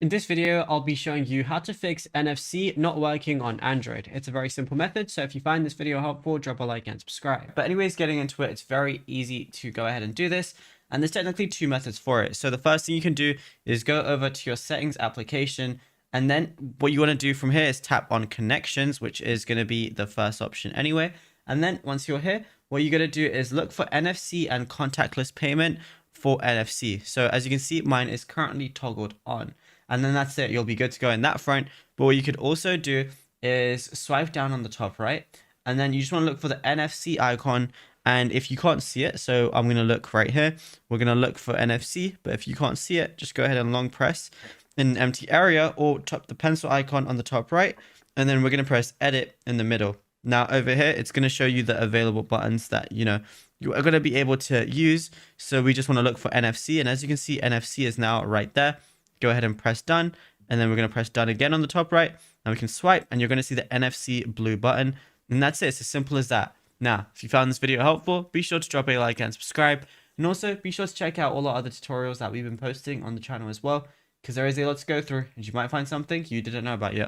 In this video, I'll be showing you how to fix NFC not working on Android. It's a very simple method, so if you find this video helpful, drop a like and subscribe. But anyways, getting into it, it's very easy to go ahead and do this. And there's technically two methods for it. So the first thing you can do is go over to your settings application. And then what you want to do from here is tap on connections, which is going to be the first option anyway. And then once you're here, what you're going to do is look for NFC and contactless payment for NFC. So as you can see, mine is currently toggled on. And then that's it. You'll be good to go in that front. But what you could also do is swipe down on the top right. And then you just want to look for the NFC icon. And if you can't see it, so I'm going to look right here. We're going to look for NFC. But if you can't see it, just go ahead and long press in an empty area or tap the pencil icon on the top right. And then we're going to press edit in the middle. Now over here, it's going to show you the available buttons that, you are going to be able to use. So we just want to look for NFC. And as you can see, NFC is now right there. Go ahead and press done. And then we're going to press done again on the top right. And we can swipe and you're going to see the NFC blue button. And that's it. It's as simple as that. Now, if you found this video helpful, be sure to drop a like and subscribe. And also be sure to check out all our other tutorials that we've been posting on the channel as well, because there is a lot to go through and you might find something you didn't know about yet.